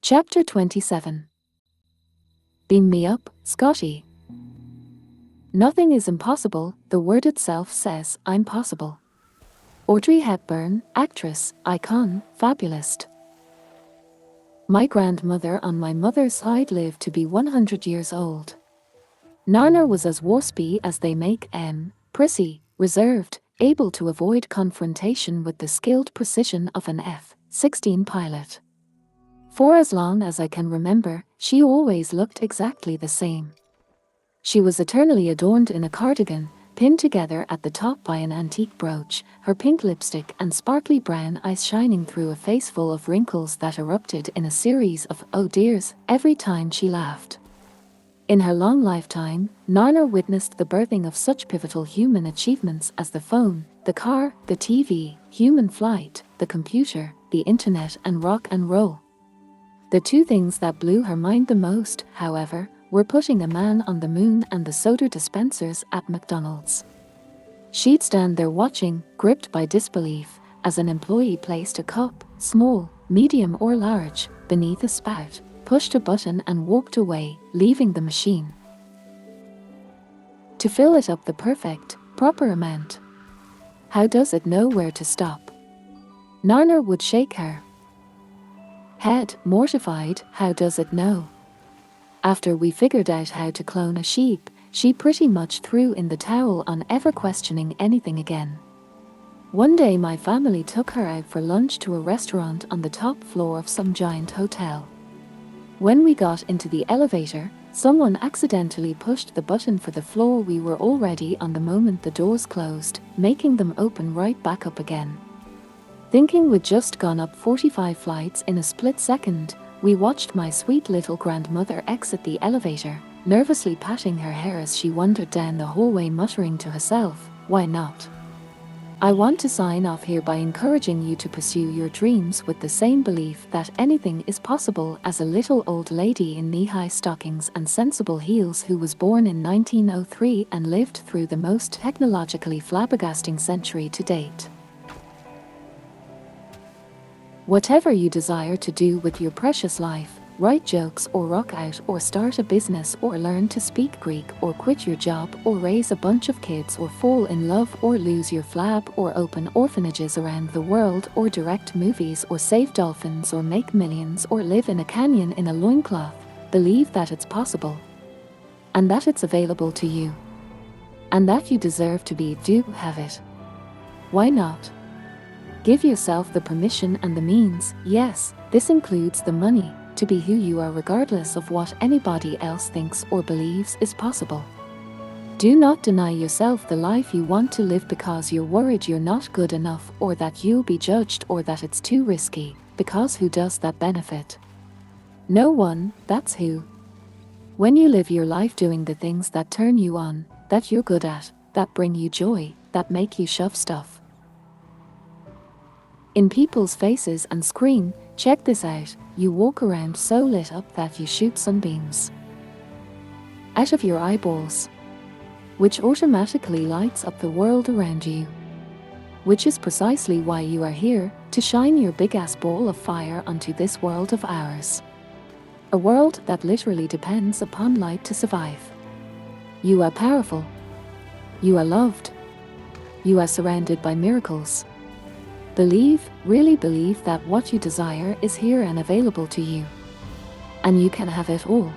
Chapter 27. Beam me up, Scotty. Nothing is impossible, the word itself says, I'm possible. Audrey Hepburn, actress, icon, fabulist. My grandmother on my mother's side lived to be 100 years old. Nana was as waspy as they make prissy, reserved, able to avoid confrontation with the skilled precision of an F-16 pilot. For as long as I can remember, she always looked exactly the same. She was eternally adorned in a cardigan, pinned together at the top by an antique brooch, her pink lipstick and sparkly brown eyes shining through a face full of wrinkles that erupted in a series of oh dears every time she laughed. In her long lifetime, Nana witnessed the birthing of such pivotal human achievements as the phone, the car, the TV, human flight, the computer, the internet and rock and roll. The two things that blew her mind the most, however, were putting a man on the moon and the soda dispensers at McDonald's. She'd stand there watching, gripped by disbelief, as an employee placed a cup, small, medium or large, beneath a spout, pushed a button and walked away, leaving the machine to fill it up the perfect, proper amount. How does it know where to stop? Nana would shake her head, mortified. How does it know? After we figured out how to clone a sheep, she pretty much threw in the towel on ever questioning anything again. One day my family took her out for lunch to a restaurant on the top floor of some giant hotel. When we got into the elevator, someone accidentally pushed the button for the floor we were already on the moment the doors closed, making them open right back up again. Thinking we'd just gone up 45 flights in a split second, we watched my sweet little grandmother exit the elevator, nervously patting her hair as she wandered down the hallway muttering to herself, why not? I want to sign off here by encouraging you to pursue your dreams with the same belief that anything is possible as a little old lady in knee-high stockings and sensible heels who was born in 1903 and lived through the most technologically flabbergasting century to date. Whatever you desire to do with your precious life, write jokes or rock out or start a business or learn to speak Greek or quit your job or raise a bunch of kids or fall in love or lose your flab or open orphanages around the world or direct movies or save dolphins or make millions or live in a canyon in a loincloth, believe that it's possible. And that it's available to you. And that you deserve to do have it. Why not? Give yourself the permission and the means, yes, this includes the money, to be who you are regardless of what anybody else thinks or believes is possible. Do not deny yourself the life you want to live because you're worried you're not good enough or that you'll be judged or that it's too risky, because who does that benefit? No one, that's who. When you live your life doing the things that turn you on, that you're good at, that bring you joy, that make you shove stuff in people's faces and scream, check this out, you walk around so lit up that you shoot sunbeams out of your eyeballs, which automatically lights up the world around you. Which is precisely why you are here, to shine your big-ass ball of fire onto this world of ours. A world that literally depends upon light to survive. You are powerful. You are loved. You are surrounded by miracles. Believe, really believe that what you desire is here and available to you. And you can have it all.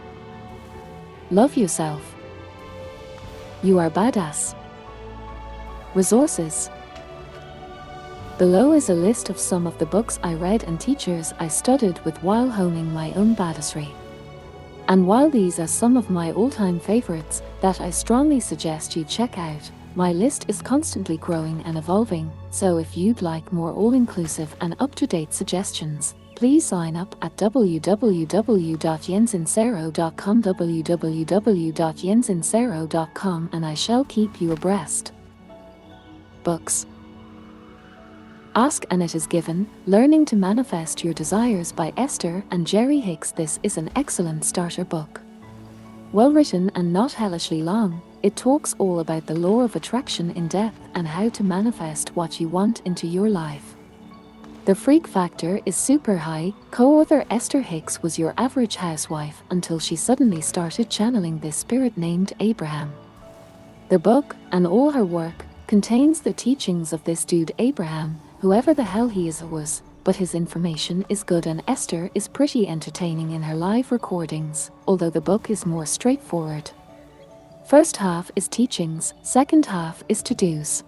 Love yourself. You are badass. Resources. Below is a list of some of the books I read and teachers I studied with while honing my own badassery. And while these are some of my all-time favorites that I strongly suggest you check out, my list is constantly growing and evolving, so if you'd like more all-inclusive and up-to-date suggestions, please sign up at www.jensincero.com www.jensincero.com and I shall keep you abreast. Books. Ask and it is given, Learning to Manifest Your Desires by Esther and Jerry Hicks. This is an excellent starter book. Well written and not hellishly long, it talks all about the law of attraction in depth and how to manifest what you want into your life. The freak factor is super high. Co-author Esther Hicks was your average housewife until she suddenly started channeling this spirit named Abraham. The book, and all her work, contains the teachings of this dude Abraham, whoever the hell he is or was, but his information is good and Esther is pretty entertaining in her live recordings, although the book is more straightforward. First half is teachings, second half is to-dos.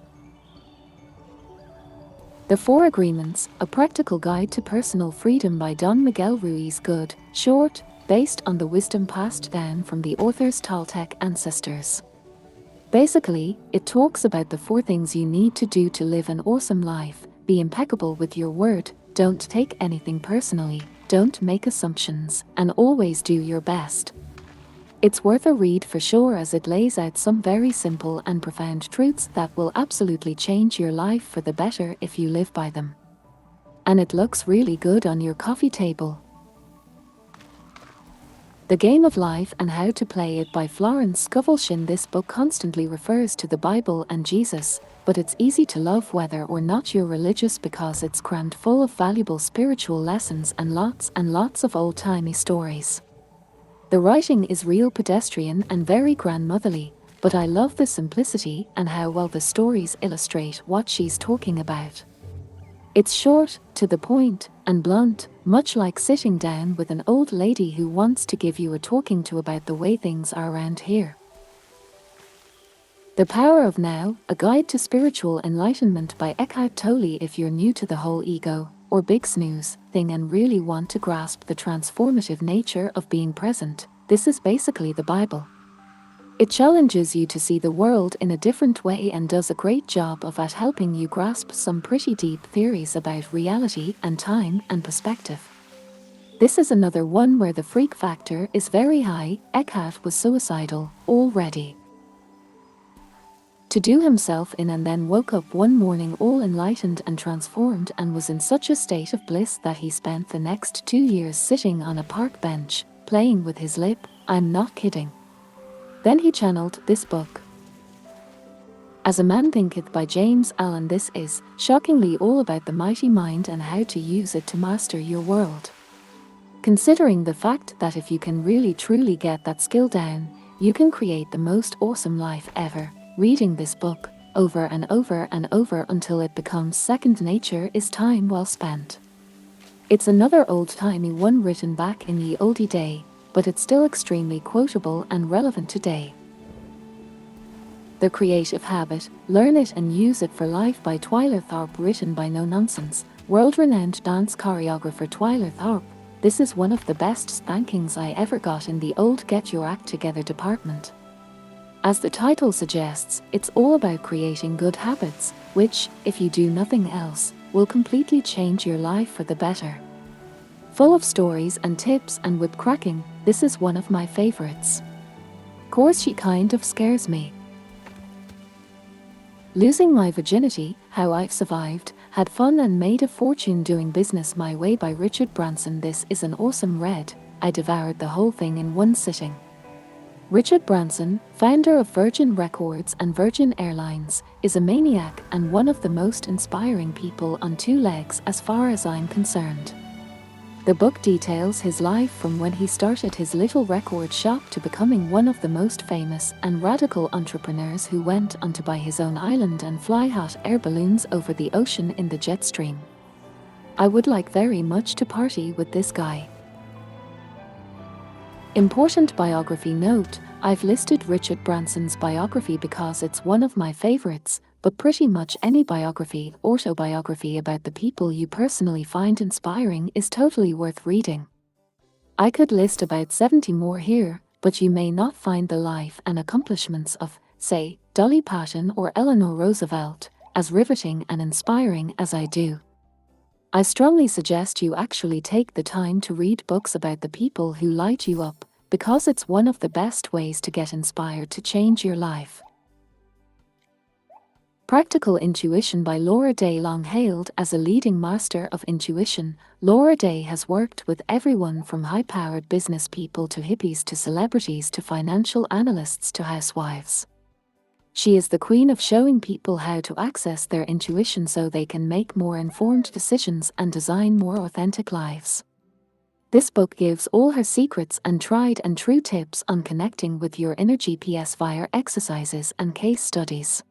The Four Agreements, a practical guide to personal freedom by Don Miguel Ruiz. Good, short, based on the wisdom passed down from the author's Toltec ancestors. Basically, it talks about the 4 things you need to do to live an awesome life. Be impeccable with your word, don't take anything personally, don't make assumptions, and always do your best. It's worth a read for sure, as it lays out some very simple and profound truths that will absolutely change your life for the better if you live by them. And it looks really good on your coffee table. The Game of Life and How to Play It by Florence Scovel. This book constantly refers to the Bible and Jesus, but it's easy to love whether or not you're religious because it's crammed full of valuable spiritual lessons and lots of old-timey stories. The writing is real pedestrian and very grandmotherly, but I love the simplicity and how well the stories illustrate what she's talking about. It's short, to the point, and blunt, much like sitting down with an old lady who wants to give you a talking to about the way things are around here. The Power of Now, a guide to spiritual enlightenment by Eckhart Tolle. If you're new to the whole ego, or big snooze, thing and really want to grasp the transformative nature of being present, this is basically the Bible. It challenges you to see the world in a different way and does a great job of at helping you grasp some pretty deep theories about reality and time and perspective. This is another one where the freak factor is very high. Eckhart was suicidal already. To do himself in, and then woke up one morning all enlightened and transformed, and was in such a state of bliss that he spent the next 2 years sitting on a park bench, playing with his lip. I'm not kidding. Then he channeled this book. As a Man Thinketh by James Allen. This is, shockingly, all about the mighty mind and how to use it to master your world. Considering the fact that if you can really truly get that skill down, you can create the most awesome life ever. Reading this book over and over and over until it becomes second nature is time well spent. It's another old-timey one written back in ye olde day, but it's still extremely quotable and relevant today. The Creative Habit, Learn It and Use It for Life by Twyla Tharp. Written by no-nonsense, world-renowned dance choreographer Twyla Tharp. This is one of the best spankings I ever got in the old Get Your Act Together department. As the title suggests, it's all about creating good habits, which, if you do nothing else, will completely change your life for the better. Full of stories and tips and whip cracking, this is one of my favorites. Course she kind of scares me. Losing My Virginity, How I've Survived, Had Fun and Made a Fortune Doing Business My Way by Richard Branson. This is an awesome read. I devoured the whole thing in one sitting. Richard Branson, founder of Virgin Records and Virgin Airlines, is a maniac and one of the most inspiring people on 2 legs as far as I'm concerned. The book details his life from when he started his little record shop to becoming one of the most famous and radical entrepreneurs who went on to buy his own island and fly hot air balloons over the ocean in the jet stream. I would like very much to party with this guy. Important biography note: I've listed Richard Branson's biography because it's one of my favorites, but pretty much any biography, autobiography about the people you personally find inspiring is totally worth reading. I could list about 70 more here, but you may not find the life and accomplishments of, say, Dolly Parton or Eleanor Roosevelt as riveting and inspiring as I do. I strongly suggest you actually take the time to read books about the people who light you up, because it's one of the best ways to get inspired to change your life. Practical Intuition by Laura Day. Long hailed as a leading master of intuition, Laura Day has worked with everyone from high-powered business people to hippies to celebrities to financial analysts to housewives. She is the queen of showing people how to access their intuition so they can make more informed decisions and design more authentic lives. This book gives all her secrets and tried and true tips on connecting with your inner GPS via exercises and case studies.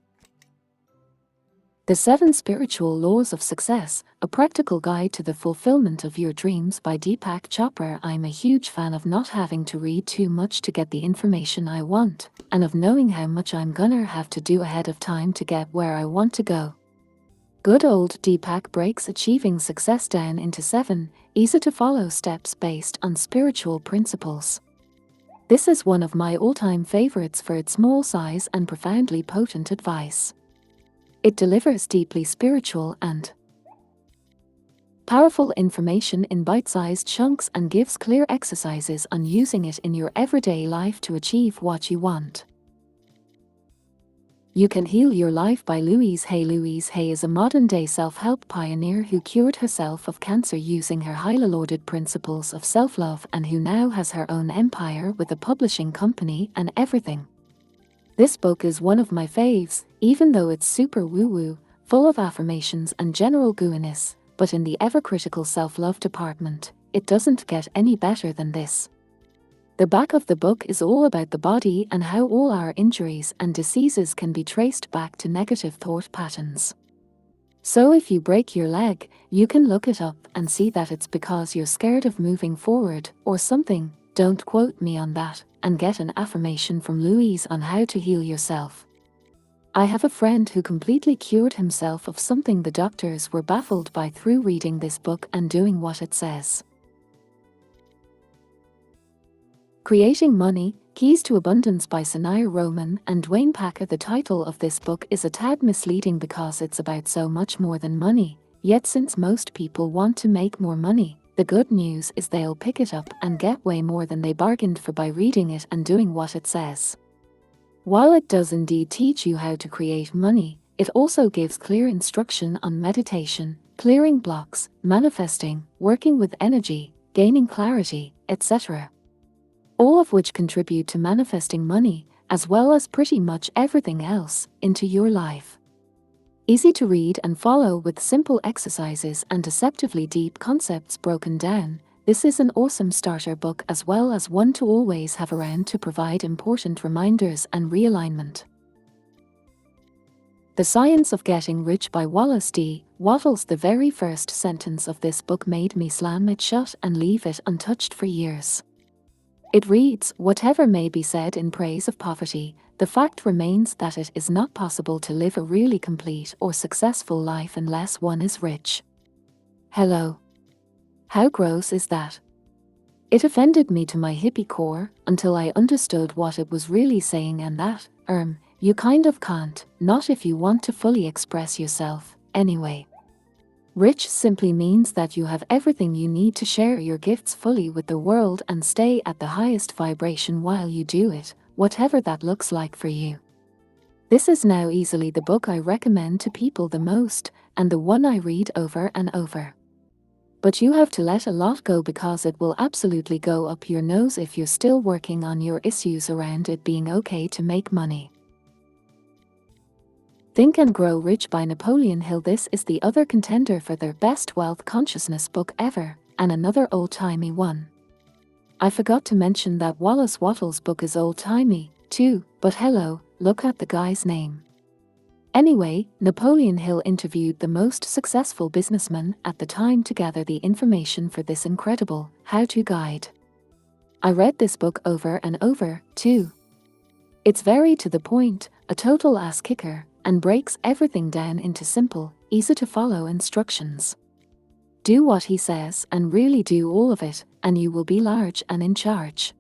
The 7 Spiritual Laws of Success, a practical guide to the fulfillment of your dreams by Deepak Chopra. I'm a huge fan of not having to read too much to get the information I want, and of knowing how much I'm gonna have to do ahead of time to get where I want to go. Good old Deepak breaks achieving success down into 7 easy-to-follow steps based on spiritual principles. This is one of my all-time favorites for its small size and profoundly potent advice. It delivers deeply spiritual and powerful information in bite-sized chunks and gives clear exercises on using it in your everyday life to achieve what you want. You Can Heal Your Life by Louise Hay. Louise Hay is a modern-day self-help pioneer who cured herself of cancer using her highly lauded principles of self-love and who now has her own empire with a publishing company and everything. This book is one of my faves, even though it's super woo-woo, full of affirmations and general gooiness, but in the ever-critical self-love department, it doesn't get any better than this. The back of the book is all about the body and how all our injuries and diseases can be traced back to negative thought patterns. So if you break your leg, you can look it up and see that it's because you're scared of moving forward or something. Don't quote me on that, and get an affirmation from Louise on how to heal yourself. I have a friend who completely cured himself of something the doctors were baffled by through reading this book and doing what it says. Creating Money, Keys to Abundance by Sanaya Roman and Dwayne Packer. The title of this book is a tad misleading because it's about so much more than money, yet since most people want to make more money, the good news is they'll pick it up and get way more than they bargained for by reading it and doing what it says. While it does indeed teach you how to create money, it also gives clear instruction on meditation, clearing blocks, manifesting, working with energy, gaining clarity, etc. All of which contribute to manifesting money, as well as pretty much everything else, into your life. Easy to read and follow with simple exercises and deceptively deep concepts broken down, this is an awesome starter book as well as one to always have around to provide important reminders and realignment. The Science of Getting Rich by Wallace D. Wattles. The very first sentence of this book made me slam it shut and leave it untouched for years. It reads, "Whatever may be said in praise of poverty, the fact remains that it is not possible to live a really complete or successful life unless one is rich." Hello. How gross is that? It offended me to my hippie core until I understood what it was really saying, and that, you kind of can't, not if you want to fully express yourself, anyway. Rich simply means that you have everything you need to share your gifts fully with the world and stay at the highest vibration while you do it, whatever that looks like for you. This is now easily the book I recommend to people the most, and the one I read over and over. But you have to let a lot go because it will absolutely go up your nose if you're still working on your issues around it being okay to make money. Think and Grow Rich by Napoleon Hill. This is the other contender for their best wealth consciousness book ever, and another old-timey one. I forgot to mention that Wallace Wattles' book is old-timey, too, but hello, look at the guy's name. Anyway, Napoleon Hill interviewed the most successful businessman at the time to gather the information for this incredible how-to guide. I read this book over and over, too. It's very to the point, a total ass kicker, and breaks everything down into simple, easy-to-follow instructions. Do what he says and really do all of it, and you will be large and in charge.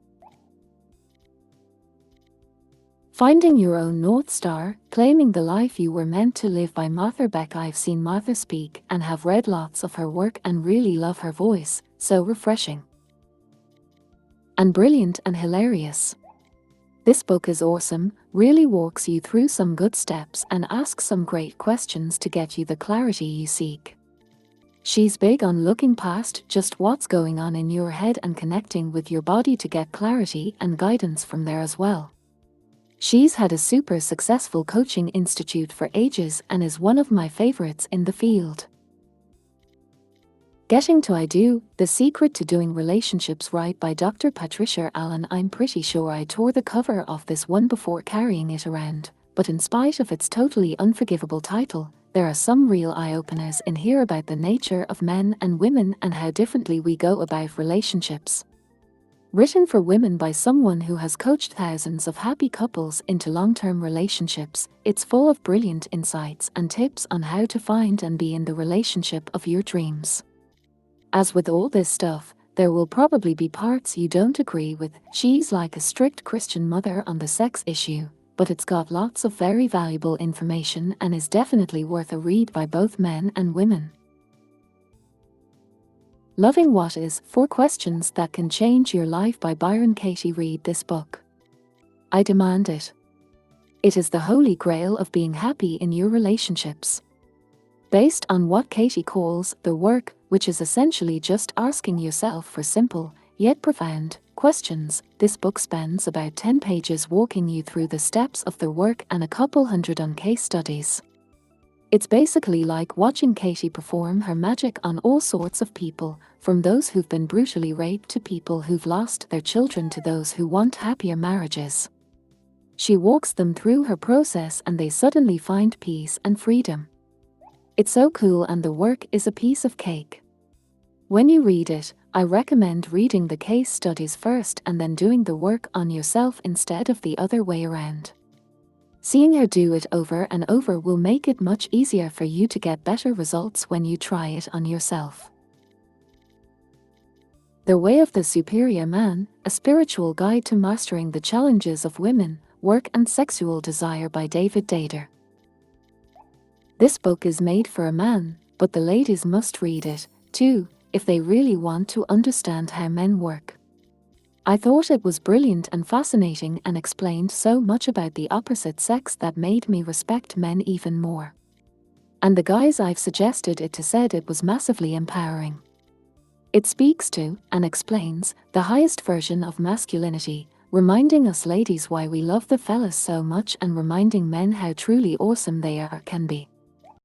Finding Your Own North Star, Claiming the Life You Were Meant to Live by Martha Beck. I've seen Martha speak and have read lots of her work and really love her voice, so refreshing. And brilliant and hilarious. This book is awesome, really walks you through some good steps and asks some great questions to get you the clarity you seek. She's big on looking past just what's going on in your head and connecting with your body to get clarity and guidance from there as well. She's had a super successful coaching institute for ages and is one of my favorites in the field. Getting to I Do, The Secret to Doing Relationships Right by Dr. Patricia Allen. I'm pretty sure I tore the cover off this one before carrying it around, but in spite of its totally unforgivable title, there are some real eye-openers in here about the nature of men and women and how differently we go about relationships. Written for women by someone who has coached thousands of happy couples into long-term relationships, it's full of brilliant insights and tips on how to find and be in the relationship of your dreams. As with all this stuff, there will probably be parts you don't agree with. She's like a strict Christian mother on the sex issue, but it's got lots of very valuable information and is definitely worth a read by both men and women. Loving What Is, 4 Questions That Can Change Your Life by Byron Katie. Read this book. I demand it. It is the holy grail of being happy in your relationships. Based on what Katie calls the work, which is essentially just asking yourself for simple, yet profound, questions, this book spends about 10 pages walking you through the steps of the work and a couple hundred on case studies. It's basically like watching Katie perform her magic on all sorts of people, from those who've been brutally raped to people who've lost their children to those who want happier marriages. She walks them through her process and they suddenly find peace and freedom. It's so cool and the work is a piece of cake. When you read it, I recommend reading the case studies first and then doing the work on yourself instead of the other way around. Seeing her do it over and over will make it much easier for you to get better results when you try it on yourself. The Way of the Superior Man, A Spiritual Guide to Mastering the Challenges of Women, Work and Sexual Desire by David Dader. This book is made for a man, but the ladies must read it, too, if they really want to understand how men work. I thought it was brilliant and fascinating and explained so much about the opposite sex that made me respect men even more. And the guys I've suggested it to said it was massively empowering. It speaks to, and explains, the highest version of masculinity, reminding us ladies why we love the fellas so much and reminding men how truly awesome they can be.